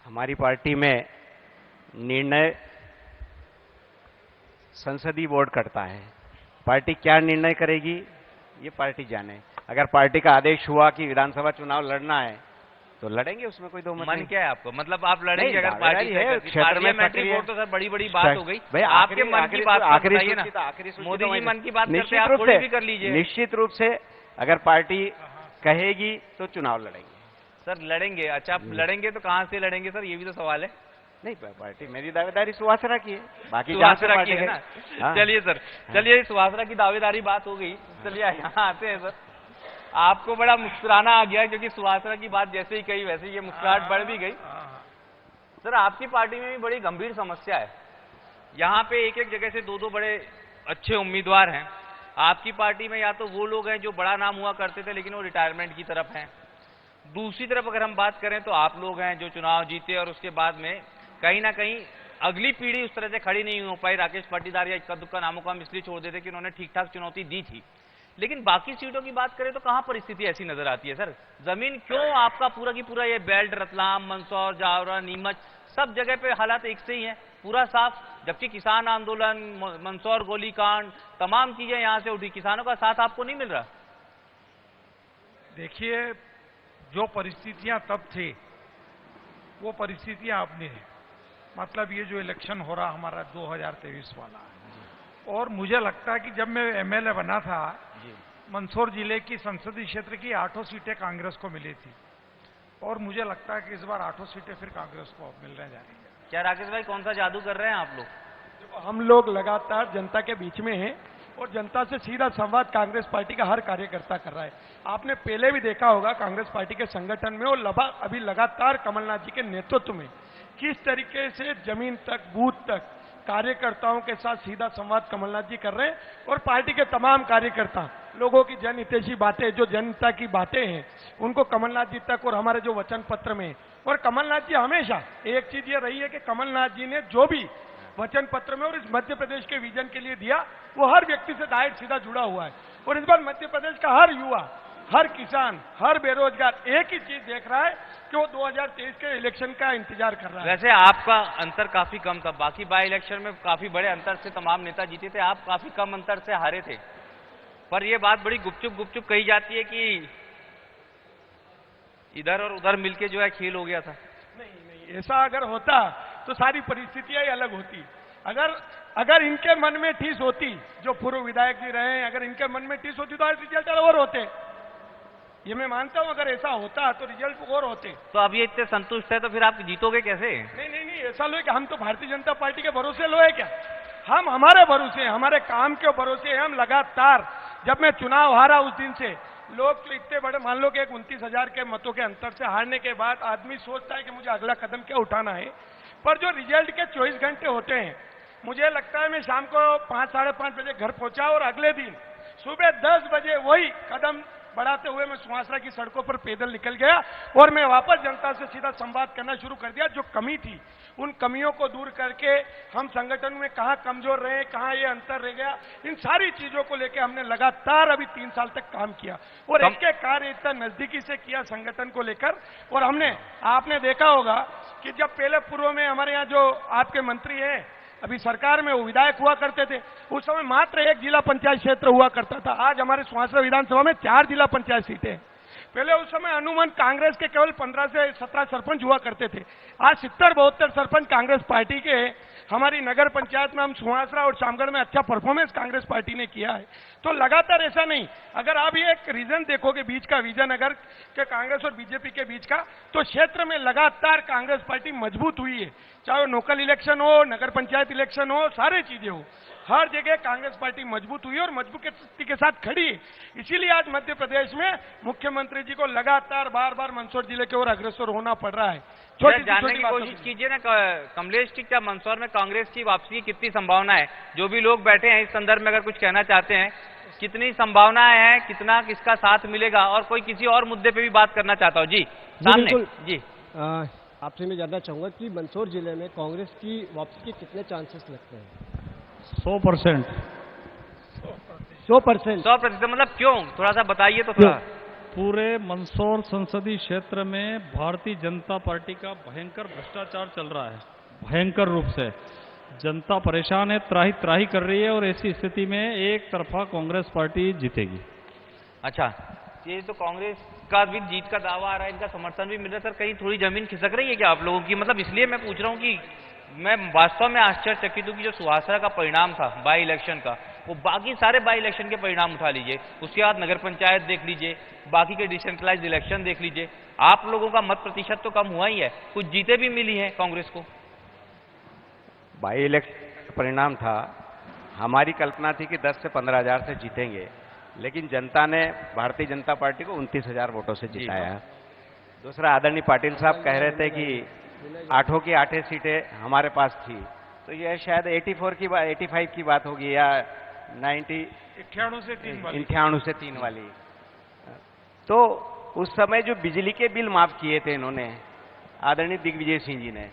हमारी पार्टी में निर्णय संसदीय बोर्ड करता है। पार्टी क्या निर्णय करेगी ये पार्टी जाने। अगर पार्टी का आदेश हुआ कि विधानसभा चुनाव लड़ना है तो लड़ेंगे, उसमें कोई दो मत नहीं। मन क्या है आपको? मतलब आप लड़ेंगे अगर पार्टी है क्षेत्र में सक्रिय वोट? तो सर बड़ी बात हो गई भाई। आपके मन की बात आखिरी मोदी जी मन की बात करते हैं, आप थोड़ी भी कर लीजिए। निश्चित रूप से अगर पार्टी कहेगी तो चुनाव लड़ेंगे। सर लड़ेंगे? अच्छा, आप लड़ेंगे तो कहां से लड़ेंगे सर, ये भी तो सवाल है। नहीं, पार्टी मेरी दावेदारी सुहासरा की है, बाकी सुहासरा की है ना। चलिए सर, चलिए सुहासरा की दावेदारी बात हो गई। चलिए यहाँ आते हैं सर। आपको बड़ा मुस्कुराना आ गया क्योंकि सुहासरा की बात जैसे ही कही वैसे ही ये मुस्कुराहट बढ़ भी गई। सर, आपकी पार्टी में भी बड़ी गंभीर समस्या है। यहाँ पे एक जगह से 2 बड़े अच्छे उम्मीदवार हैं। आपकी पार्टी में या तो वो लोग हैं जो बड़ा नाम हुआ करते थे लेकिन वो रिटायरमेंट की तरफ हैं, दूसरी तरफ अगर हम बात करें तो आप लोग हैं जो चुनाव जीते और उसके बाद में कहीं ना कहीं अगली पीढ़ी उस तरह से खड़ी नहीं हो पाई। राकेश पाटीदार या इक्का दुक्का नामों को हम इसलिए छोड़ देते कि उन्होंने ठीक ठाक चुनौती दी थी। लेकिन बाकी सीटों की बात करें तो कहां परिस्थिति ऐसी नजर आती है सर? जमीन क्यों आपका पूरा की पूरा ये बेल्ट, रतलाम, मंदसौर, जावरा, नीमच, सब जगह पे हालात एक से ही है, पूरा साफ, जबकि किसान आंदोलन, मंदसौर गोलीकांड, तमाम चीजें यहां से उठी, किसानों का साथ आपको नहीं मिल रहा? देखिए, जो परिस्थितियां तब थी वो परिस्थितियां अब नहीं है। मतलब ये जो इलेक्शन हो रहा हमारा 2023 वाला, और मुझे लगता है कि जब मैं एमएलए बना था, मंदसौर जिले की संसदीय क्षेत्र की 8 सीटें कांग्रेस को मिली थी, और मुझे लगता है कि इस बार 8 सीटें फिर कांग्रेस को मिलने जा रही है। क्या राकेश भाई कौन सा जादू कर रहे हैं आप लोग? देखो, हम लोग लगातार जनता के बीच में हैं और जनता से सीधा संवाद कांग्रेस पार्टी का हर कार्यकर्ता कर रहा है। आपने पहले भी देखा होगा कांग्रेस पार्टी के संगठन में, और अभी लगातार कमलनाथ जी के नेतृत्व में किस तरीके से जमीन तक, बूथ तक कार्यकर्ताओं के साथ सीधा संवाद कमलनाथ जी कर रहे हैं, और पार्टी के तमाम कार्यकर्ता लोगों की जनहितैषी बातें, जो जनता की बातें हैं, उनको कमलनाथ जी तक और हमारे जो वचन पत्र में, और कमलनाथ जी हमेशा एक चीज ये रही है कि कमलनाथ जी ने जो भी वचन पत्र में और इस मध्य प्रदेश के विजन के लिए दिया, वो हर व्यक्ति से डायरेक्ट सीधा जुड़ा हुआ है। और इस बार मध्य प्रदेश का हर युवा, हर किसान, हर बेरोजगार एक ही चीज देख रहा है कि वो 2023 के इलेक्शन का इंतजार कर रहा है। वैसे आपका अंतर काफी कम था, बाकी बाई इलेक्शन में काफी बड़े अंतर से तमाम नेता जीते थे, आप काफी कम अंतर से हारे थे। पर यह बात बड़ी गुपचुप कही जाती है कि इधर और उधर मिलके जो है खेल हो गया था। नहीं, ऐसा अगर होता तो सारी परिस्थितियां ही अलग होती। अगर इनके मन में ठीस होती, जो पूर्व विधायक जी रहे हैं, अगर इनके मन में ठीस होती तो आज रिजल्ट और होते। ये मैं मानता हूं, अगर ऐसा होता तो रिजल्ट और होते। तो अब ये इतने संतुष्ट है तो फिर आप जीतोगे कैसे? नहीं, ऐसा लो कि हम तो भारतीय जनता पार्टी के भरोसे लो है क्या? हम हमारे भरोसे, हमारे काम के भरोसे हम लगातार, जब मैं चुनाव हारा उस दिन से लोग तो इतने बड़े, मान लो कि 29,000 के मतों के अंतर से हारने के बाद आदमी सोचता है कि मुझे अगला कदम क्या उठाना है। पर जो रिजल्ट के 24 घंटे होते हैं, मुझे लगता है मैं शाम को 5, साढ़े 5 बजे घर पहुंचा और अगले दिन सुबह 10 बजे वही कदम बढ़ाते हुए मैं सुहासरा की सड़कों पर पैदल निकल गया और मैं वापस जनता से सीधा संवाद करना शुरू कर दिया। जो कमी थी, उन कमियों को दूर करके हम संगठन में कहां कमजोर रहे, कहां ये अंतर रह गया, इन सारी चीजों को लेकर हमने लगातार अभी 3 साल तक काम किया और इसके कार्य इतना नजदीकी से किया संगठन को लेकर। और आपने देखा होगा कि जब पहले पूर्व में हमारे यहाँ जो आपके मंत्री हैं, अभी सरकार में वो विधायक हुआ करते थे, उस समय मात्र 1 जिला पंचायत क्षेत्र हुआ करता था। आज हमारे सुहासरा विधानसभा में 4 जिला पंचायत सीटें। पहले उस समय अनुमान कांग्रेस के केवल 15 से 17 सरपंच हुआ करते थे, आज 70-72 सरपंच कांग्रेस पार्टी के हैं। हमारी नगर पंचायत में हम सुहासरा और शामगढ़ में अच्छा परफॉर्मेंस कांग्रेस पार्टी ने किया है। तो लगातार ऐसा नहीं, अगर आप ये एक रीजन देखोगे बीच का विजन अगर के कांग्रेस और बीजेपी के बीच का, तो क्षेत्र में लगातार कांग्रेस पार्टी मजबूत हुई है। चाहे वो लोकल इलेक्शन हो, नगर पंचायत इलेक्शन हो, सारी चीजें हो, हर जगह कांग्रेस पार्टी मजबूत हुई और मजबूती के साथ खड़ी है। इसीलिए आज मध्य प्रदेश में मुख्यमंत्री जी को लगातार बार मंदसौर जिले की ओर अग्रसर होना पड़ रहा है। जानने की कोशिश कीजिए ना कमलेश की, क्या मंदसौर में कांग्रेस की वापसी की कितनी संभावना है? जो भी लोग बैठे हैं इस संदर्भ में अगर कुछ कहना चाहते हैं, कितनी संभावनाएं हैं, कितना किसका साथ मिलेगा, और कोई किसी और मुद्दे पे भी बात करना चाहता हो? जी सामने जी। आपसे मैं जानना चाहूंगा कि मंदसौर जिले में कांग्रेस की वापसी के कितने चांसेस लगते हैं? 100%। 100%। मतलब क्यों, थोड़ा सा बताइए तो थोड़ा। पूरे मंदसौर संसदीय क्षेत्र में भारतीय जनता पार्टी का भयंकर भ्रष्टाचार चल रहा है, भयंकर रूप से। जनता परेशान है, त्राही त्राही कर रही है, और ऐसी स्थिति में एक तरफा कांग्रेस पार्टी जीतेगी। अच्छा, ये तो कांग्रेस का भी जीत का दावा आ रहा है, इनका समर्थन भी मिल रहा है। सर, कहीं थोड़ी जमीन खिसक रही है क्या आप लोगों की? मतलब इसलिए मैं पूछ रहा हूँ कि मैं वास्तव में आश्चर्यचकित हूं कि जो सुहासरा का परिणाम था बाई इलेक्शन का, वो बाकी सारे बाई इलेक्शन के परिणाम उठा लीजिए, उसके बाद नगर पंचायत देख लीजिए, बाकी के डिसेंट्रलाइज्ड इलेक्शन देख लीजिए, आप लोगों का मत प्रतिशत तो कम हुआ ही है, कुछ जीते भी मिली है कांग्रेस को। बाई इलेक्शन परिणाम था, हमारी कल्पना थी कि 10 से 15 हजार से जीतेंगे, लेकिन जनता ने भारतीय जनता पार्टी को 29,000 वोटों से जिताया। दूसरा, आदरणीय पाटिल साहब कह रहे थे कि 8 की 8 सीटें हमारे पास थी, तो यह शायद 85 की बात होगी या 91 से 3 वाली। तो उस समय जो बिजली के बिल माफ किए थे इन्होंने, आदरणीय दिग्विजय सिंह जी ने,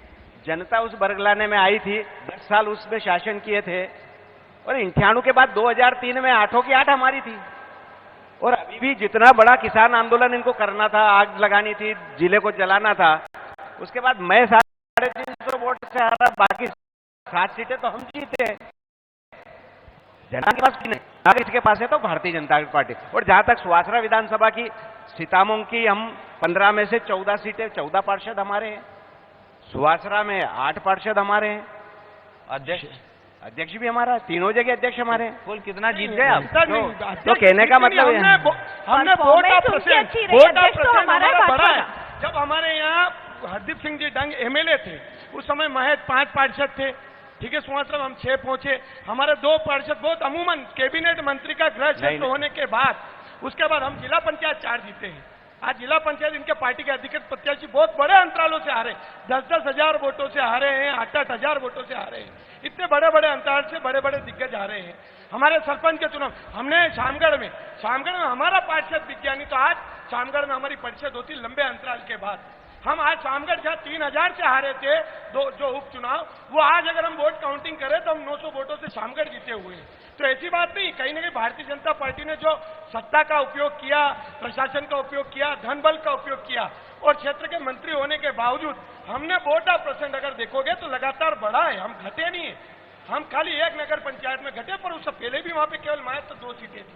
जनता उस बरगलाने में आई थी, 10 साल उसमें शासन किए थे, और 98 के बाद 2003 में 8 की 8 हमारी थी। और अभी भी जितना बड़ा किसान आंदोलन इनको करना था, आग लगानी थी, जिले को जलाना था, उसके बाद मैं 350 वोट से हारा, बाकी 7 सीटें तो हम जीते। जनता के पास नहीं, इसके पास है तो भारतीय जनता पार्टी। और जहां तक सुहासरा विधानसभा की सीतामऊ की, हम 15 में से 14 सीटें, 14 पार्षद हमारे हैं, सुहासरा में 8 पार्षद हमारे हैं, अध्यक्ष भी हमारा, तीनों जगह अध्यक्ष हमारे हैं। कुल कितना जीत गए आप? तो कहने का मतलब हमने वोट हमारा बड़ा है। जब हमारे यहाँ हरदीप सिंह जी डंग एमएलए थे, उस समय महज 5 पार्षद थे, ठीक है, सुहासरा में हम 6 पहुंचे, हमारे 2 पार्षद बहुत अमूमन कैबिनेट मंत्री का गृह क्षेत्र होने के बाद, उसके बाद हम जिला पंचायत 4 जीते हैं। आज जिला पंचायत इनके पार्टी के अधिकृत प्रत्याशी बहुत बड़े अंतरालों से हारे, 10-10 हजार वोटों से हारे हैं, 8-8 हजार वोटों से हारे हैं, इतने बड़े बड़े अंतराल से बड़े बड़े दिग्गज हारे हैं। हमारे सरपंच के चुनाव हमने शामगढ़ में हमारा पार्षद विज्ञानी, तो आज शामगढ़ में हमारी परिषद होती लंबे अंतराल के बाद। हम आज शामगढ़ जहाँ 3000 से हारे थे जो उपचुनाव, वो आज अगर हम वोट काउंटिंग करें तो हम 900 वोटों से शामगढ़ जीते हुए हैं। तो ऐसी बात नहीं, कहीं ना कहीं भारतीय जनता पार्टी ने जो सत्ता का उपयोग किया, प्रशासन का उपयोग किया, धन बल का उपयोग किया, और क्षेत्र के मंत्री होने के बावजूद हमने वोट ऑफ परसेंट अगर देखोगे तो लगातार बढ़ा है, हम घटे नहीं है। हम खाली एक नगर पंचायत में घटे, पर उससे पहले भी वहां पे केवल मात्र तो 2 सीटें थी,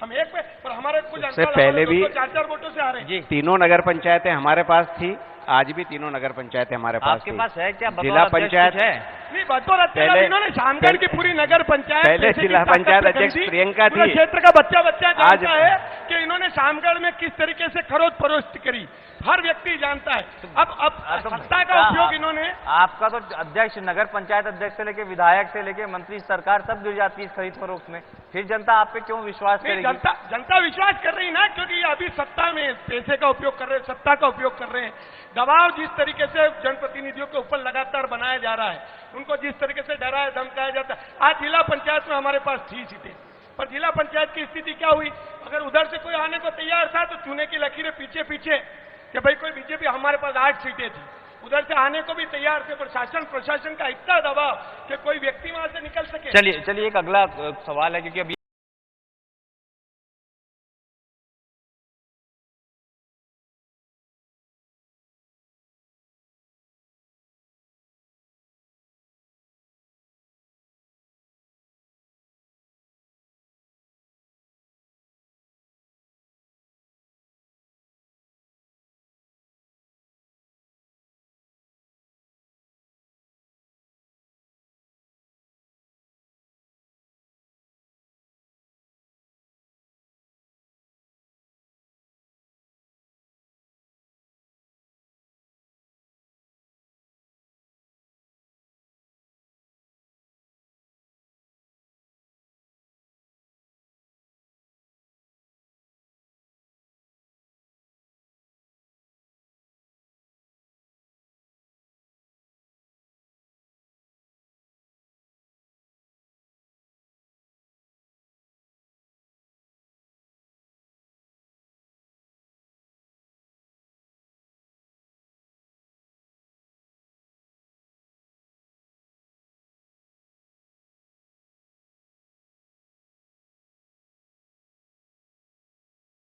हम एक पे, पर हमारे कुछ उससे पहले भी 4-4 वोटों से आ रहे हैं। तीनों नगर पंचायतें हमारे पास थी, आज भी तीनों नगर पंचायतें हमारे पास आपके थी। पास है क्या जिला पंचायत है? नहीं, बतौर अध्यक्ष इन्होंने शामगढ़ की पूरी नगर पंचायत, पहले जिला पंचायत अध्यक्ष प्रियंका थी। क्षेत्र का बच्चा जानता है कि इन्होंने शामगढ़ में किस तरीके से खरोच फरोख्त करी, हर व्यक्ति जानता है। अब सत्ता का उपयोग इन्होंने, आपका तो अध्यक्ष, नगर पंचायत अध्यक्ष से लेके विधायक से लेके मंत्री, सरकार सब गिर जाती है इस खरीद फरोख्त में, फिर जनता आप पे क्यों विश्वास करेगी? जनता विश्वास कर रही ना, क्योंकि अभी सत्ता में पैसे का उपयोग कर रहे हैं, सत्ता का उपयोग कर रहे हैं। दबाव जिस तरीके से जनप्रतिनिधियों के ऊपर लगातार बनाया जा रहा है, उनको जिस तरीके से डराया धमकाया जाता है। आज जिला पंचायत में हमारे पास 3 सीटें, पर जिला पंचायत की स्थिति क्या हुई, अगर उधर से कोई आने को तैयार था तो चूने की लकीरें पीछे पीछे कि भाई कोई बीजेपी, हमारे पास 8 सीटें थी, उधर से आने को भी तैयार थे, पर शासन प्रशासन का इतना दबाव कि कोई व्यक्ति वहां से निकल सके। चलिए एक अगला सवाल है, क्योंकि अभी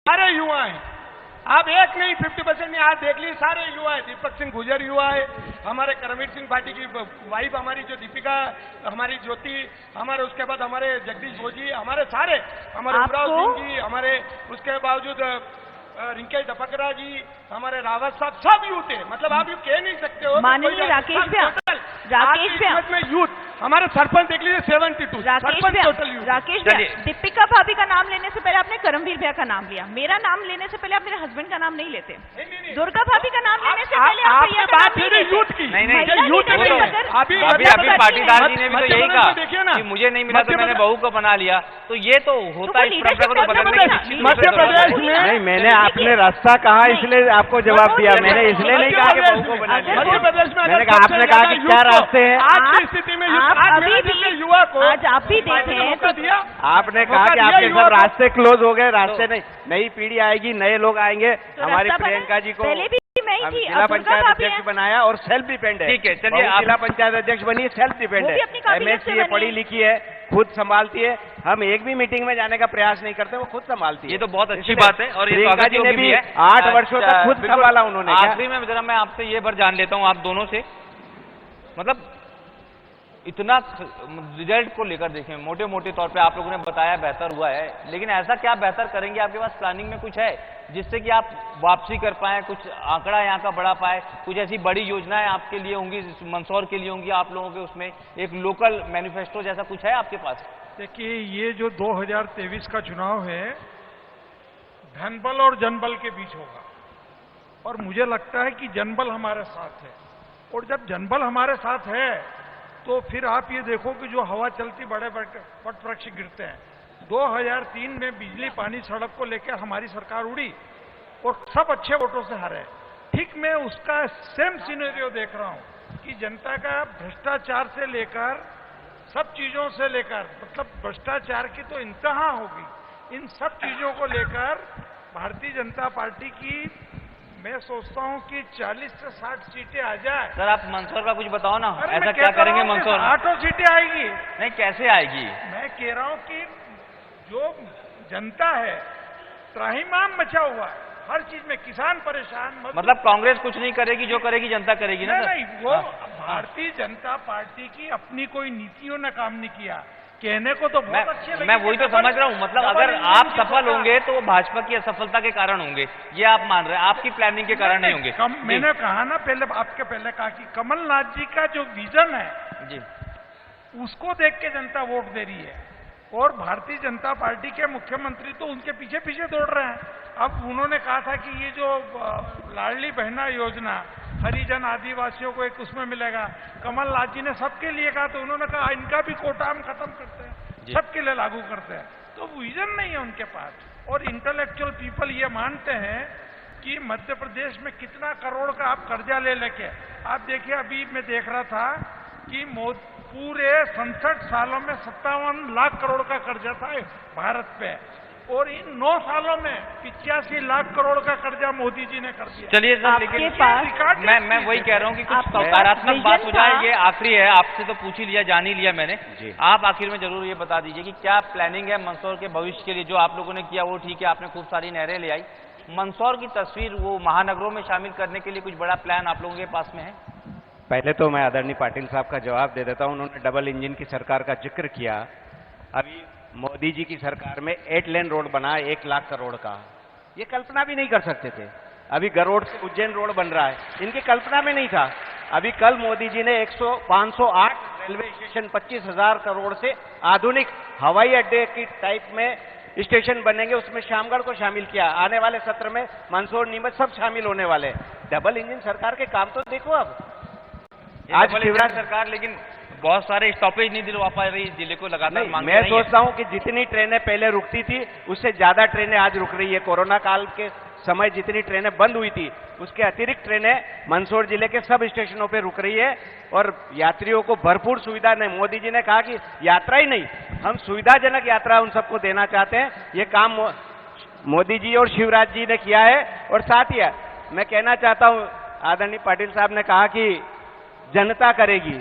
सारे युवा हैं, आप एक नहीं 50% नहीं, आज देख लीजिए सारे युवा है। दीपक सिंह गुजर युवा है, हमारे करमवीर सिंह पार्टी की वाइफ हमारी जो दीपिका, हमारी ज्योति, हमारे उसके बाद हमारे जगदीश भोजी, हमारे सारे, हमारे उमराव सिंह जी, हमारे उसके बावजूद रिंकेश डपकरा जी, हमारे रावत साहब, सब यूथ है। मतलब आप ये कह नहीं सकते हो। माननीय राकेश भैया में यूथ, हमारे सरपंच देख लीजिए 72 राकेश भैया, दीपिका भाभी का नाम लेने से पहले आपने करमवीर भैया का नाम लिया, मेरा नाम लेने से पहले आप मेरे हस्बैंड का नाम नहीं लेते। दुर्गा भाभी का नाम लेने से पहले आपने बात यूथ की, अभी पाटीदार जी ने भी तो यही कहा कि मुझे नहीं मिला तो मैंने बहू को बना लिया, तो ये तो होता है, इस परंपरा को तो बदलने की। मध्य प्रदेश में नहीं, मैंने आपने रास्ता कहा इसलिए आपको जवाब दिया, मैंने इसलिए नहीं कहा कि बहू को बना लिया। मध्य प्रदेश में मैंने कहा, आपने कहा कि क्या रास्ते हैं। आज की स्थिति में युवा को आज आप भी देखें तो दिया, आपने कहा कि आपके सब रास्ते क्लोज हो गए, रास्ते नहीं, नई पीढ़ी आएगी, नए लोग आएंगे। हमारी प्रियंका जी को जिला पंचायत अध्यक्ष बनाया और सेल्फ डिपेंड है। ठीक है, चलिए आप जिला पंचायत अध्यक्ष बनी, सेल्फ डिपेंड है, MSc पढ़ी लिखी है, खुद संभालती है। हम एक भी मीटिंग में जाने का प्रयास नहीं करते, वो खुद संभालती है। ये तो बहुत अच्छी बात है, और ये प्रियंका जी ने भी 8 वर्षों तक खुद संभाला उन्होंने। आखिरी में जरा मैं आपसे ये बार जान लेता हूँ आप दोनों से, मतलब इतना रिजल्ट को लेकर देखें, मोटे मोटे तौर पे आप लोगों ने बताया बेहतर हुआ है, लेकिन ऐसा क्या बेहतर करेंगे, आपके पास प्लानिंग में कुछ है जिससे कि आप वापसी कर पाए, कुछ आंकड़ा यहाँ का बढ़ा पाए, कुछ ऐसी बड़ी योजनाएं आपके लिए होंगी, मंदसौर के लिए होंगी, आप लोगों के उसमें एक लोकल मैनिफेस्टो जैसा कुछ है आपके पास? देखिए, ये जो 2023 का चुनाव है, धनबल और जनबल के बीच होगा, और मुझे लगता है कि जनबल हमारे साथ है, और जब जनबल हमारे साथ है तो फिर आप ये देखो कि जो हवा चलती बड़े वट वृक्ष गिरते हैं। 2003 में बिजली पानी सड़क को लेकर हमारी सरकार उड़ी और सब अच्छे वोटों से हारे। ठीक मैं उसका सेम सिनेरियो देख रहा हूं कि जनता का भ्रष्टाचार से लेकर सब चीजों से लेकर, मतलब भ्रष्टाचार की तो इंतहा होगी, इन सब चीजों को लेकर भारतीय जनता पार्टी की, मैं सोचता हूं कि 40 से 60 सीटें आ जाए। सर आप मंदसौर का कुछ बताओ ना, अरे ऐसा क्या करेंगे मंदसौर? 8 सीटें आएगी। नहीं, कैसे आएगी? मैं कह रहा हूं कि जो जनता है त्राहिमाम मचा हुआ है, हर चीज में किसान परेशान, मतलब कांग्रेस कुछ नहीं करेगी, जो करेगी जनता करेगी ना? नहीं, वो भारतीय जनता पार्टी की अपनी कोई नीतियों ने काम नहीं किया, कहने को तो बहुत अच्छे लगे। मैं वही तो समझ रहा हूँ, मतलब अगर आप सफल होंगे तो वो भाजपा की असफलता के कारण होंगे, ये आप मान रहे हैं, आपकी प्लानिंग के कारण नहीं होंगे। मैंने कहा ना, आपके पहले कहा कि कमलनाथ जी का जो विजन है जी, उसको देख के जनता वोट दे रही है, और भारतीय जनता पार्टी के मुख्यमंत्री तो उनके पीछे पीछे दौड़ रहे हैं। अब उन्होंने कहा था कि ये जो लाडली बहना योजना हरिजन आदिवासियों को एक उसमें मिलेगा, कमलनाथ जी ने सबके लिए कहा, तो उन्होंने कहा इनका भी कोटा हम खत्म करते हैं, सबके लिए लागू करते हैं। तो विजन नहीं है उनके पास, और इंटेलेक्चुअल पीपल ये मानते हैं कि मध्य प्रदेश में कितना करोड़ का आप कर्जा ले लेके, आप देखिए अभी मैं देख रहा था कि पूरे 67 सालों में 57 लाख करोड़ का कर्जा था भारत पे, और इन 9 सालों में 85 लाख करोड़ का कर्जा मोदी जी ने कर दिया। चलिए सर, लेकिन मैं वही कह रहा हूँ कि कुछ सकारात्मक बात हो जाए, ये आखिरी है, आपसे तो पूछ ही लिया, जान ही लिया मैंने। आप आखिर में जरूर ये बता दीजिए कि क्या प्लानिंग है मंदसौर के भविष्य के लिए? जो आप लोगों ने किया वो ठीक है, आपने खूब सारी नहरें ले आई, मंदसौर की तस्वीर वो महानगरों में शामिल करने के लिए कुछ बड़ा प्लान आप लोगों के पास में है? पहले तो मैं आदरणीय पाटिल साहब का जवाब दे देता हूं। उन्होंने डबल इंजन की सरकार का जिक्र किया। अभी मोदी जी की सरकार में 8 लेन रोड बना 1 लाख करोड़ का, ये कल्पना भी नहीं कर सकते थे। अभी गरोड़ से उज्जैन रोड बन रहा है, इनकी कल्पना में नहीं था। अभी कल मोदी जी ने 508 रेलवे स्टेशन 25,000 करोड़ से आधुनिक हवाई अड्डे की टाइप में स्टेशन बनेंगे, उसमें श्यामगढ़ को शामिल किया। आने वाले सत्र में मंदसौर, नीमच सब शामिल होने वाले। डबल इंजन सरकार के काम तो देखो। अब आज शिवराज सरकार लेकिन बहुत सारे स्टॉपेज नहीं दिलवा पा रही जिले को, लगातार मांग मैं सोचता हूं कि जितनी ट्रेनें पहले रुकती थी उससे ज्यादा ट्रेनें आज रुक रही है। कोरोना काल के समय जितनी ट्रेनें बंद हुई थी उसके अतिरिक्त ट्रेनें मंदसौर जिले के सब स्टेशनों पे रुक रही है, और यात्रियों को भरपूर सुविधा नहीं। मोदी जी ने कहा कि यात्रा ही नहीं, हम सुविधाजनक यात्रा उन सबको देना चाहते हैं। ये काम मोदी जी और शिवराज जी ने किया है। और साथ ही मैं कहना चाहता हूं, आदरणीय पाटिल साहब ने कहा कि जनता करेगी।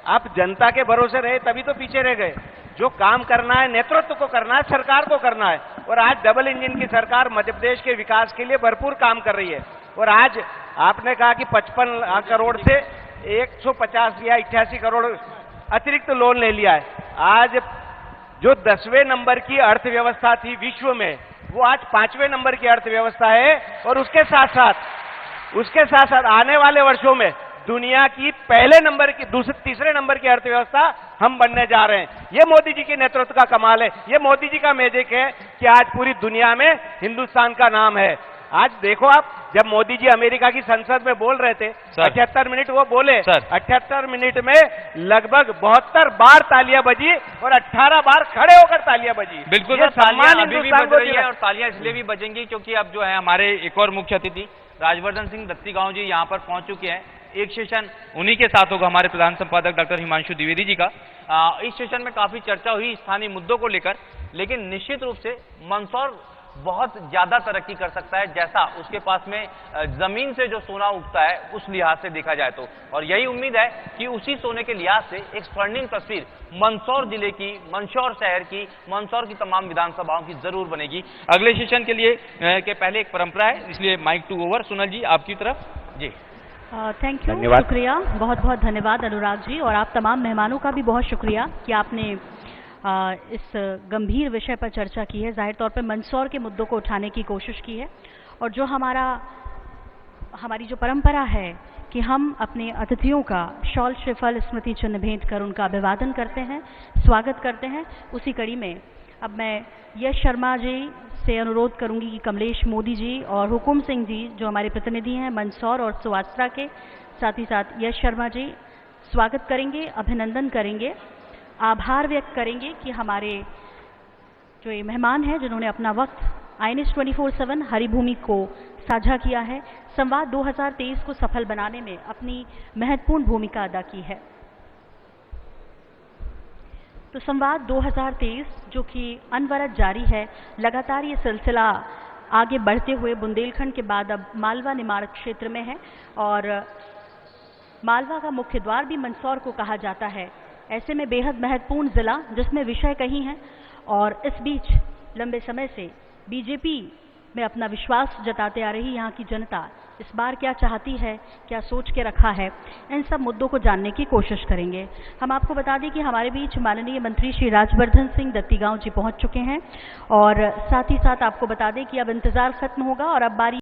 आप जनता के भरोसे रहे तभी तो पीछे रह गए। जो काम करना है नेतृत्व को करना है, सरकार को करना है। और आज डबल इंजन की सरकार मध्य प्रदेश के विकास के लिए भरपूर काम कर रही है। और आज आपने कहा कि 55 करोड़ से 150 या 88 करोड़ अतिरिक्त लोन ले लिया है। आज जो 10वें नंबर की अर्थव्यवस्था थी विश्व में, वो आज 5वें नंबर की अर्थव्यवस्था है। और उसके साथ साथ आने वाले वर्षों में दुनिया की पहले नंबर की, तीसरे नंबर की अर्थव्यवस्था हम बनने जा रहे हैं। ये मोदी जी के नेतृत्व का कमाल है, ये मोदी जी का मैजिक है कि आज पूरी दुनिया में हिंदुस्तान का नाम है। आज देखो आप, जब मोदी जी अमेरिका की संसद में बोल रहे थे 78 मिनट वो बोले, 78 मिनट में लगभग 72 बार तालियां बजी और 18 बार खड़े होकर तालियां बजी। बिल्कुल, तालियां अभी भी बज रही है, और तालियां इसलिए भी बजेंगी क्योंकि अब जो है हमारे एक और मुख्य अतिथि राजवर्धन सिंह दत्तीगांव जी यहाँ पर पहुंच चुके हैं। एक सेशन उन्हीं के साथ होगा, हमारे प्रधान संपादक डॉक्टर हिमांशु द्विवेदी जी का। इस सेशन में काफी चर्चा हुई स्थानीय मुद्दों को लेकर, लेकिन निश्चित रूप से मंदसौर बहुत ज्यादा तरक्की कर सकता है, जैसा उसके पास में जमीन से जो सोना उगता है उस लिहाज से देखा जाए तो। और यही उम्मीद है कि उसी सोने के लिहाज से एक स्वर्णिम तस्वीर मंदसौर जिले की, मंदसौर शहर की, मंदसौर की तमाम विधानसभाओं की जरूर बनेगी। अगले सेशन के लिए के पहले एक परंपरा है, इसलिए माइक टू ओवर। सुनल जी आपकी तरफ। जी थैंक यू, शुक्रिया, बहुत बहुत धन्यवाद अनुराग जी, और आप तमाम मेहमानों का भी बहुत शुक्रिया कि आपने इस गंभीर विषय पर चर्चा की है। जाहिर तौर पर मंदसौर के मुद्दों को उठाने की कोशिश की है, और जो हमारी जो परंपरा है कि हम अपने अतिथियों का शॉल श्रीफल स्मृति चिन्ह भेंट कर उनका अभिवादन करते हैं, स्वागत करते हैं, उसी कड़ी में अब मैं यश शर्मा जी से अनुरोध करूंगी कि कमलेश मोदी जी और हुकुम सिंह जी जो हमारे प्रतिनिधि हैं मंदसौर और सुवास्त्रा के, साथ ही साथ यश शर्मा जी स्वागत करेंगे, अभिनंदन करेंगे, आभार व्यक्त करेंगे कि हमारे जो ये मेहमान हैं जिन्होंने अपना वक्त INS 24/7 हरिभूमि को साझा किया है, संवाद 2023 को सफल बनाने में अपनी महत्वपूर्ण भूमिका अदा की है। तो संवाद 2023 जो कि अनवरत जारी है, लगातार ये सिलसिला आगे बढ़ते हुए बुंदेलखंड के बाद अब मालवा निमाड़ क्षेत्र में है और मालवा का मुख्य द्वार भी मंदसौर को कहा जाता है। ऐसे में बेहद महत्वपूर्ण जिला जिसमें विषय कई हैं और इस बीच लंबे समय से बीजेपी में अपना विश्वास जताते आ रही यहाँ की जनता इस बार क्या चाहती है, क्या सोच के रखा है, इन सब मुद्दों को जानने की कोशिश करेंगे। हम आपको बता दें कि हमारे बीच माननीय मंत्री श्री राजवर्धन सिंह दत्तीगांव जी पहुंच चुके हैं और साथ ही साथ आपको बता दें कि अब इंतजार खत्म होगा और अब बारी